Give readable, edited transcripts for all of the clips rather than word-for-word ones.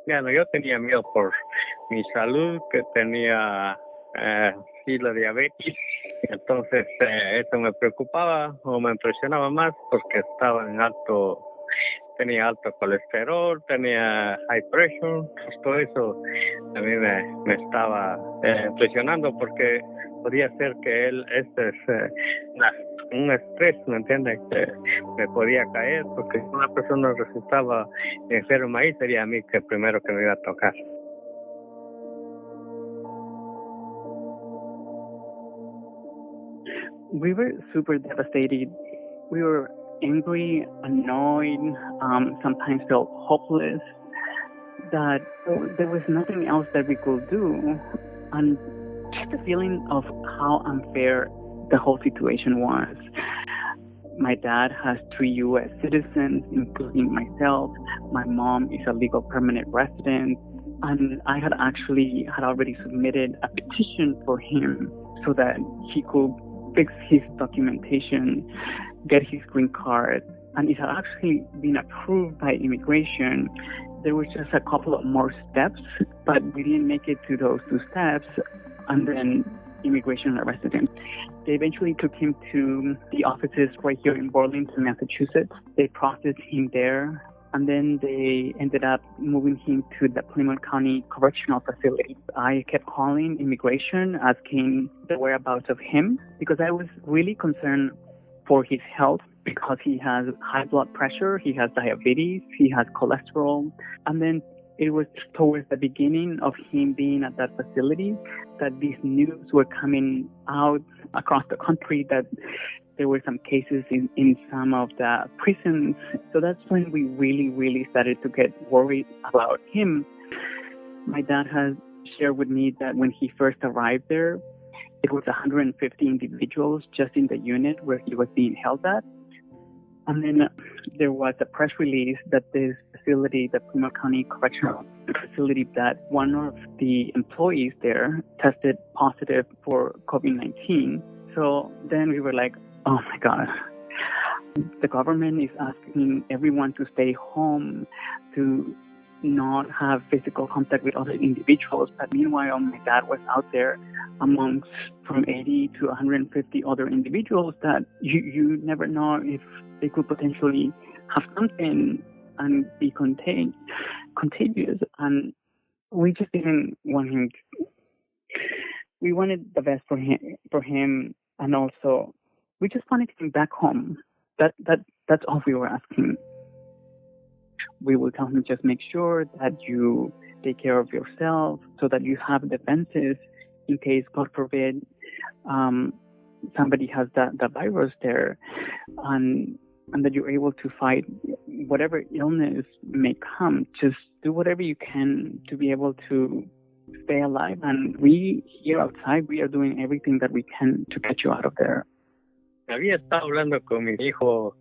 Bueno, yo tenía miedo por mi salud, que tenía sí la diabetes, entonces eso me preocupaba o me impresionaba más porque estaba tenía alto colesterol, tenía high pressure, pues todo eso a mí me estaba impresionando porque podía ser que este es un estrés, ¿me entiendes? Que me podía caer porque si una persona resultaba enferma ahí sería a mí que primero que me iba a tocar. We were super devastated. We were angry, annoyed, sometimes felt hopeless, that there was nothing else that we could do. And just the feeling of how unfair the whole situation was. My dad has 3 U.S. citizens, including myself. My mom is a legal permanent resident. And I had already submitted a petition for him so that he could fix his documentation, get his green card, and it had actually been approved by immigration. There was just a couple of more steps, but we didn't make it to those 2 steps, and then immigration arrested him. They eventually took him to the offices right here in Burlington, Massachusetts. They processed him there, and then they ended up moving him to the Plymouth County Correctional Facility. I kept calling immigration, asking the whereabouts of him, because I was really concerned for his health, because he has high blood pressure, he has diabetes, he has cholesterol. And then it was towards the beginning of him being at that facility that these news were coming out across the country that there were some cases in some of the prisons. So that's when we really, really started to get worried about him. My dad has shared with me that when he first arrived there, it was 150 individuals just in the unit where he was being held at. And then there was a press release that this facility, the Plymouth County Correctional Facility, that one of the employees there tested positive for COVID-19. So then we were like, oh my God, the government is asking everyone to stay home, to not have physical contact with other individuals. But meanwhile, my dad was out there amongst from 80 to 150 other individuals that you never know if they could potentially have something and be contagious. And we just didn't want him we wanted the best for him, and also we just wanted him back home. That's all we were asking. We will tell him, just make sure that you take care of yourself so that you have defenses in case, God forbid, somebody has the virus there, and that you're able to fight whatever illness may come. Just do whatever you can to be able to stay alive. And we here outside, we are doing everything that we can to get you out of there. Había estado hablando con mi hijo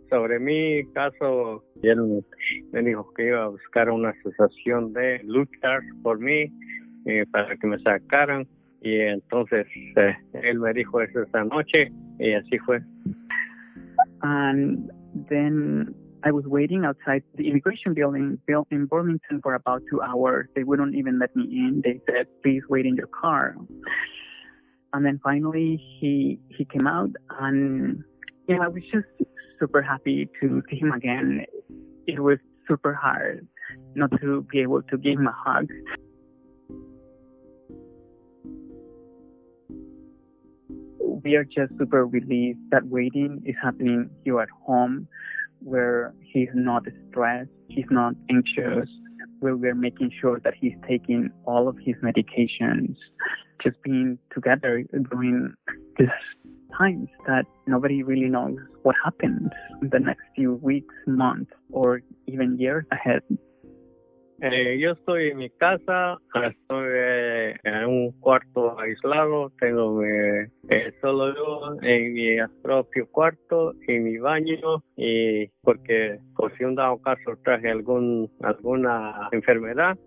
sobre mi caso y él me dijo que iba a buscar una asociación de luchar por mí para que me sacaran, y entonces él me dijo eso esa noche y así fue. And then I was waiting outside the immigration building built in Burlington for about 2 hours. They wouldn't even let me in. They said, please wait in your car. And then finally he came out, and I was just super happy to see him again. It was super hard not to be able to give him a hug. We are just super relieved that waiting is happening here at home, where he's not stressed, he's not anxious, where we're making sure that he's taking all of his medications, just being together during these times that nobody really knows what happens in the next few weeks, months, or even years ahead. Yo estoy en mi casa, estoy en un cuarto aislado, tengo solo yo en mi propio cuarto, en mi baño, y porque por si un dado caso traje alguna enfermedad,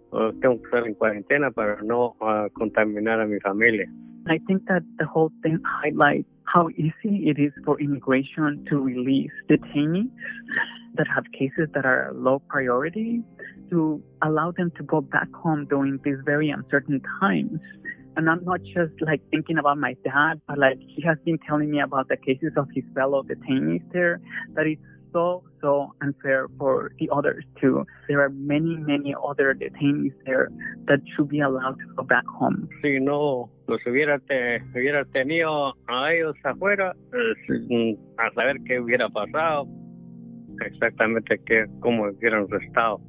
tengo que estar en cuarentena para no contaminar a mi familia. I think that the whole thing highlights how easy it is for immigration to release detainees that have cases that are low priority, to allow them to go back home during these very uncertain times. And I'm not just like thinking about my dad, but like he has been telling me about the cases of his fellow detainees there, that it's so unfair for the others too. There are many other detainees there that should be allowed to go back home. Si no los hubiera tenido a ellos afuera, a saber qué hubiera pasado, exactamente cómo hubieran estado.